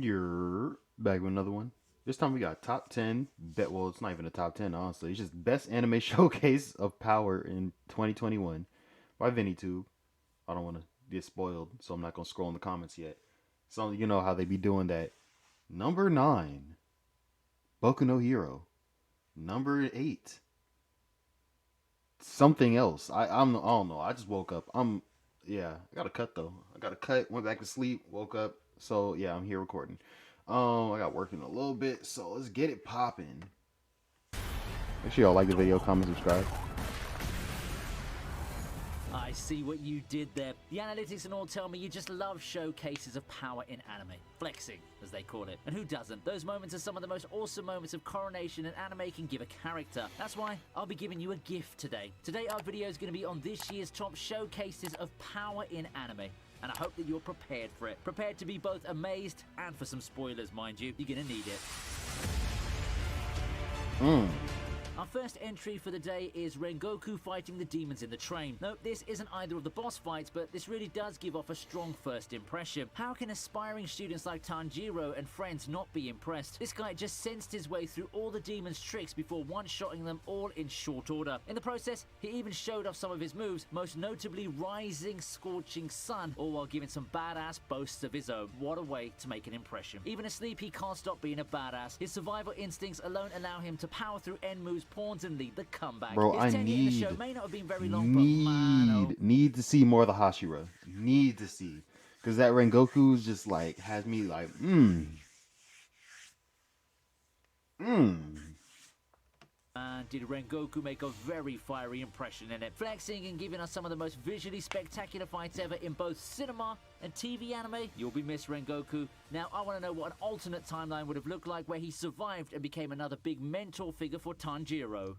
You're back with another one. This time we got top 10. Well, it's not even a top 10, honestly. It's just best anime showcase of power in 2021 by VinnyTube. I don't want to get spoiled, so I'm not going to scroll in the comments yet. So, you know how they be doing that. Number 9, Boku no Hero. Number 8, something else. I don't know. I just woke up. Yeah, I got a cut though. I got a cut, went back to sleep, woke up. So, yeah, I'm here recording. I got working a little bit, so let's get it popping. Make sure y'all like the video, comment, subscribe. I see what you did there. The analytics and all tell me you just love showcases of power in anime. Flexing, as they call it. And who doesn't? Those moments are some of the most awesome moments of coronation an anime can give a character. That's why I'll be giving you a gift today. Today our video is going to be on this year's top showcases of power in anime. And I hope that you're prepared for it. Prepared to be both amazed and for some spoilers, mind you. You're going to need it. Our first entry for the day is Rengoku fighting the demons in the train. No, this isn't either of the boss fights, but this really does give off a strong first impression. How can aspiring students like Tanjiro and friends not be impressed? This guy just sensed his way through all the demons' tricks before one-shotting them all in short order. In the process, he even showed off some of his moves, most notably Rising Scorching Sun, all while giving some badass boasts of his own. What a way to make an impression. Even asleep, he can't stop being a badass. His survival instincts alone allow him to power through end moves, pawns, and lead the comeback. Bro, His I tenure in the show need may not have been very long, but man, oh. need to see more of the Hashira. Need to see. Because that Rengoku's just like, has me like, And did Rengoku make a very fiery impression in it, flexing and giving us some of the most visually spectacular fights ever in both cinema and TV anime? You'll be missed, Rengoku. Now, I want to know what an alternate timeline would have looked like where he survived and became another big mentor figure for Tanjiro.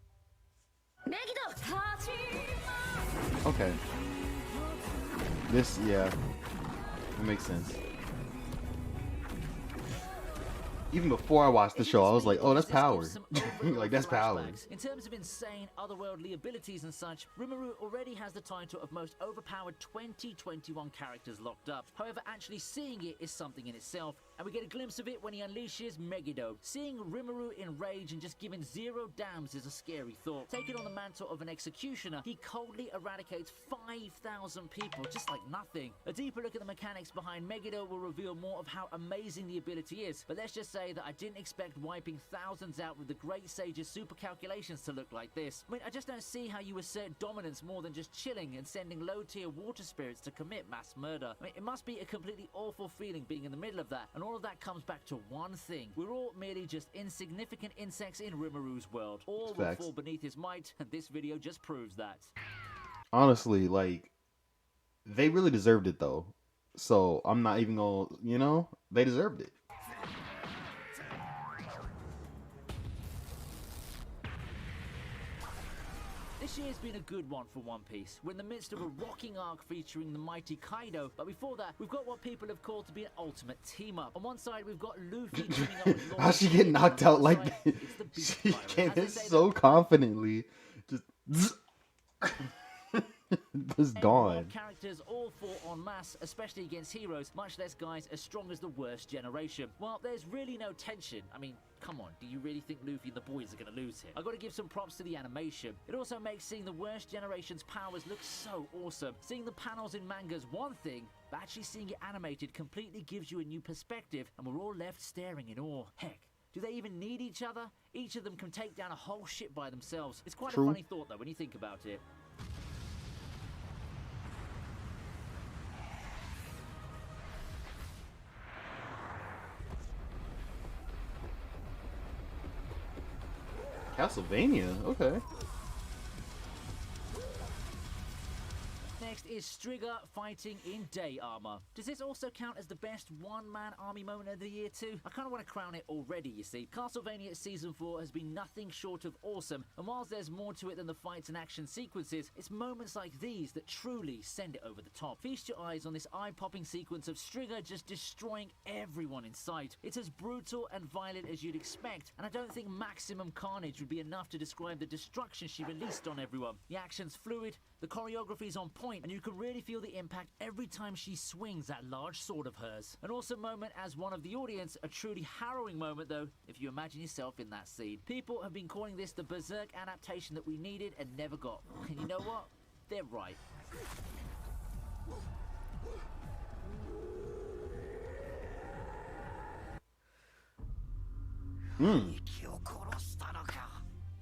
okay. This, yeah, it makes sense. Even before I watched the show, I was like, oh, that's power. Like, that's power. In terms of insane otherworldly abilities and such, Rimuru already has the title of most overpowered 2021 characters locked up. However, actually seeing it is something in itself, and we get a glimpse of it when he unleashes Megiddo. Seeing Rimuru in rage and just giving zero damns is a scary thought. Taking on the mantle of an executioner, he coldly eradicates 5,000 people, just like nothing. A deeper look at the mechanics behind Megiddo will reveal more of how amazing the ability is, but let's just say that I didn't expect wiping thousands out with the Great Sage's super calculations to look like this. I mean, I just don't see how you assert dominance more than just chilling and sending low-tier water spirits to commit mass murder. I mean, it must be a completely awful feeling being in the middle of that, and all of that comes back to one thing. We're all merely just insignificant insects in Rimuru's world. All will fall beneath his might, and this video just proves that. Honestly, like, they really deserved it, though. So, I'm not even gonna, you know, they deserved it. This year's been a good one for One Piece. We're in the midst of a rocking arc featuring the mighty Kaido, but before that, we've got what people have called to be an ultimate team-up. On one side, we've got Luffy teaming up with How'd she get knocked out like that? She came in so confidently. Just... just gone. Characters all fought en masse, especially against heroes, much less guys as strong as the worst generation. Well, there's really no tension. I mean, come on, do you really think Luffy and the boys are going to lose here? I've got to give some props to the animation. It also makes seeing the worst generation's powers look so awesome. Seeing the panels in manga's one thing, but actually seeing it animated completely gives you a new perspective, and we're all left staring in awe. Heck, do they even need each other? Each of them can take down a whole ship by themselves. It's quite a funny thought, though, when you think about it. Castlevania, okay. Next is Striga fighting in day armor. Does this also count as the best one-man army moment of the year too? I kind of want to crown it already, you see. Castlevania Season 4 has been nothing short of awesome, and whilst there's more to it than the fights and action sequences, it's moments like these that truly send it over the top. Feast your eyes on this eye-popping sequence of Striga just destroying everyone in sight. It's as brutal and violent as you'd expect, and I don't think maximum carnage would be enough to describe the destruction she released on everyone. The action's fluid, The choreography is on point, and you can really feel the impact every time she swings that large sword of hers. An awesome moment as one of the audience, a truly harrowing moment though, if you imagine yourself in that scene. People have been calling this the Berserk adaptation that we needed and never got. And you know what? They're right.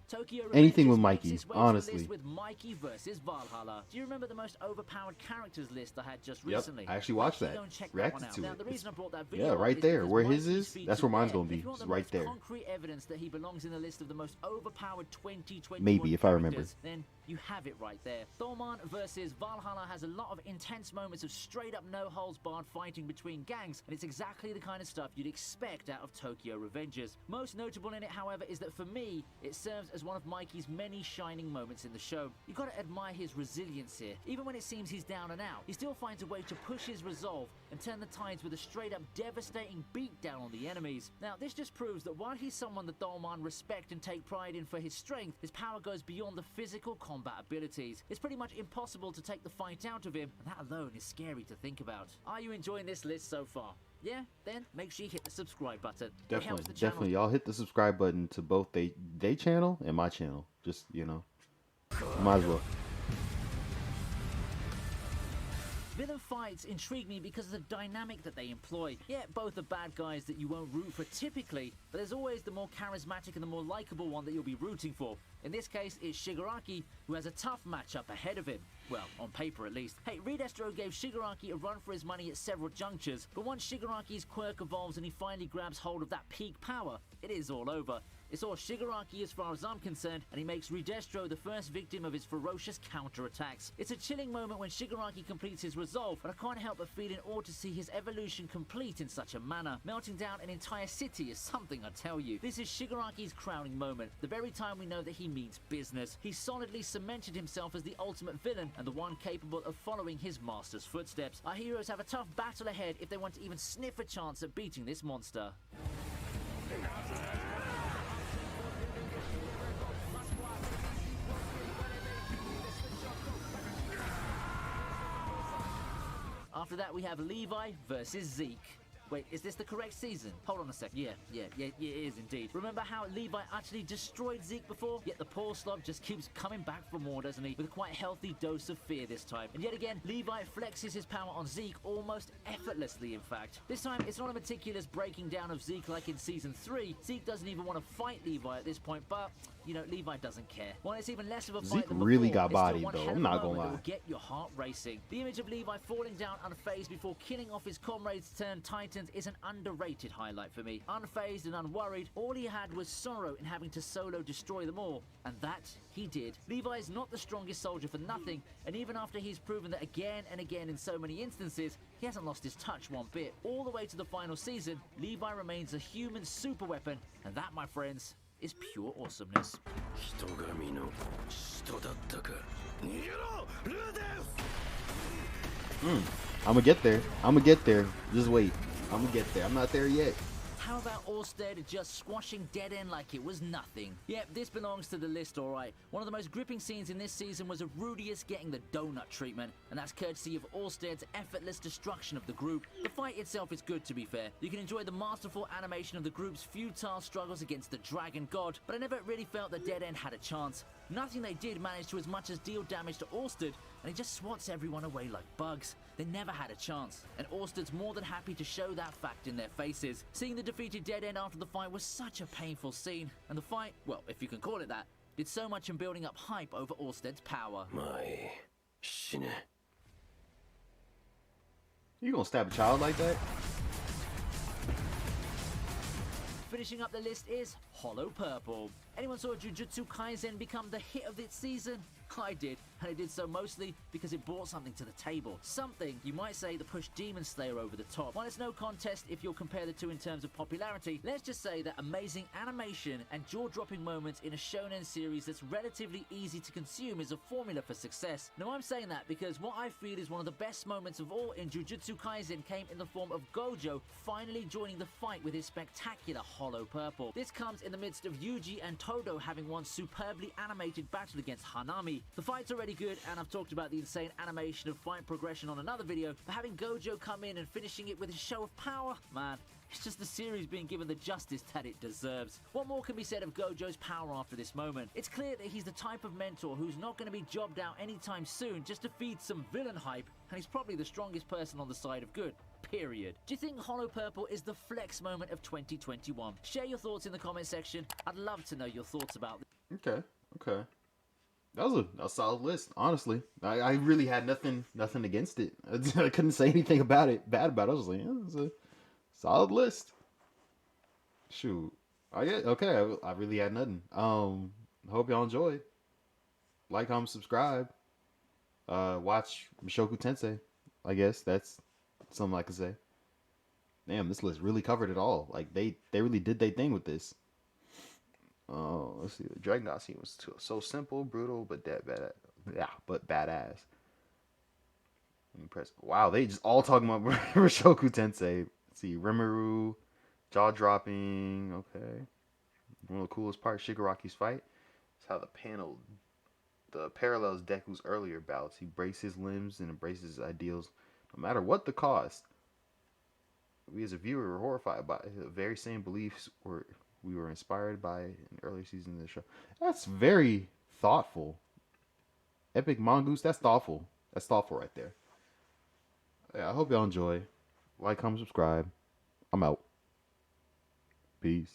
Tokyo Anything with Revengers makes Mikey, its way to the honestly. list with Mikey versus Valhalla. Do you remember the most overpowered characters list I had just Yep, recently? I actually watched that. Go and check Reacted that one out. to Now, it. the reason It's, I brought that video yeah, up right is there. because Where his Mikey's is, featured that's where mine's there. gonna be. If you want It's the right most there. concrete evidence that he belongs in the list of the most overpowered 2021 Maybe, if I remember. characters, then you have it right there. Thorman versus Valhalla has a lot of intense moments of straight up no holds barred fighting between gangs, and it's exactly the kind of stuff you'd expect out of Tokyo Revengers. Most notable in it, however, is that for me, it serves as one of Mikey's many shining moments in the show. You gotta admire his resilience here. Even when it seems he's down and out, he still finds a way to push his resolve and turn the tides with a straight up devastating beatdown on the enemies. Now, this just proves that while he's someone that Thorman respect and take pride in for his strength, his power goes beyond the physical combat abilities. It's pretty much impossible to take the fight out of him, and that alone is scary to think about. Are you enjoying this list so far? Yeah? Then make sure you hit the subscribe button. It helps the channel. Definitely. Y'all hit the subscribe button to both they channel and my channel. Just, you know, might as well. Villain fights intrigue me because of the dynamic that they employ. Yeah, both are bad guys that you won't root for typically, but there's always the more charismatic and the more likable one that you'll be rooting for. In this case, it's Shigaraki, who has a tough matchup ahead of him. Well, on paper at least. Hey, Redestro gave Shigaraki a run for his money at several junctures, but once Shigaraki's quirk evolves and he finally grabs hold of that peak power, it is all over. It's all Shigaraki as far as I'm concerned, and he makes Redestro the first victim of his ferocious counterattacks. It's a chilling moment when Shigaraki completes his resolve, but I can't help but feel in awe to see his evolution complete in such a manner. Melting down an entire city is something, I tell you. This is Shigaraki's crowning moment, the very time we know that he means business. He solidly cemented himself as the ultimate villain and the one capable of following his master's footsteps. Our heroes have a tough battle ahead if they want to even sniff a chance at beating this monster. After that, we have Levi versus Zeke. Wait, is this the correct season? Hold on a sec. Yeah, it is indeed. Remember how Levi actually destroyed Zeke before? Yet the poor slob just keeps coming back for more, doesn't he? With a quite healthy dose of fear this time. And yet again, Levi flexes his power on Zeke almost effortlessly, in fact. This time, it's not a meticulous breaking down of Zeke like in Season 3. Zeke doesn't even want to fight Levi at this point, but you know, Levi doesn't care. While it's even less of a fight Zeke than before, really got it's still bodied, one though. hell of I'm a not gonna moment that lie. will get your heart racing. The image of Levi falling down unfazed before killing off his comrades turned titans is an underrated highlight for me. Unfazed and unworried, all he had was sorrow in having to solo destroy them all, and that he did. Levi is not the strongest soldier for nothing, and even after he's proven that again and again in so many instances, he hasn't lost his touch one bit. All the way to the final season, Levi remains a human super weapon, and that, my friends, is pure awesomeness. I'ma get there. I'ma get there. Just wait. I'ma get there. I'm not there yet. How about Orsted just squashing Dead End like it was nothing? Yep, this belongs to the list, alright. One of the most gripping scenes in this season was of Rudius getting the donut treatment, and that's courtesy of Orsted's effortless destruction of the group. The fight itself is good, to be fair. You can enjoy the masterful animation of the group's futile struggles against the Dragon God, but I never really felt that Dead End had a chance. Nothing they did managed to as much as deal damage to Orsted, and he just swats everyone away like bugs. They never had a chance, and Orsted's more than happy to show that fact in their faces. Seeing the defeated Dead End after the fight was such a painful scene, and the fight, well, if you can call it that, did so much in building up hype over Orsted's power. You gonna stab a child like that? Finishing up the list is Hollow Purple. Anyone saw Jujutsu Kaisen become the hit of its season? I did, and it did so mostly because it brought something to the table. Something, you might say, that pushed Demon Slayer over the top. While it's no contest if you'll compare the two in terms of popularity, let's just say that amazing animation and jaw-dropping moments in a shonen series that's relatively easy to consume is a formula for success. Now I'm saying that because what I feel is one of the best moments of all in Jujutsu Kaisen came in the form of Gojo finally joining the fight with his spectacular Hollow Purple. This comes in the midst of Yuji and Todo having one superbly animated battle against Hanami. The fight's already really good, and I've talked about the insane animation of fight progression on another video, but having Gojo come in and finishing it with his show of power, man, it's just the series being given the justice that it deserves. What more can be said of Gojo's power after this moment? It's clear that he's the type of mentor who's not going to be jobbed out anytime soon just to feed some villain hype, and he's probably the strongest person on the side of good. Period. Do you think Hollow Purple is the flex moment of 2021? Share your thoughts in the comment section. I'd love to know your thoughts about this. Okay, okay. That was a solid list, honestly. I really had nothing against it. I couldn't say anything about it bad about it. I was like, yeah, it's a solid list. Shoot. I get okay. I really had nothing. Hope y'all enjoyed. Like, comment, subscribe. Watch Mushoku Tensei. I guess that's something I could say. Damn, this list really covered it all. Like they really did their thing with this. Oh, let's see. The Dragon God scene was so simple, brutal, but bad. Yeah, but badass. Impressive. Wow, they just all talking about Mushoku Tensei. Let's see, Rimuru, jaw dropping. Okay, one of the coolest parts, Shigaraki's fight. It's how the parallels Deku's earlier bouts. He breaks his limbs and embraces his ideals, no matter what the cost. We as a viewer were horrified by the very same beliefs we were inspired by in earlier seasons of the show. That's very thoughtful. Epic Mongoose, that's thoughtful. That's thoughtful right there. Yeah, I hope y'all enjoy. Like, comment, subscribe. I'm out. Peace.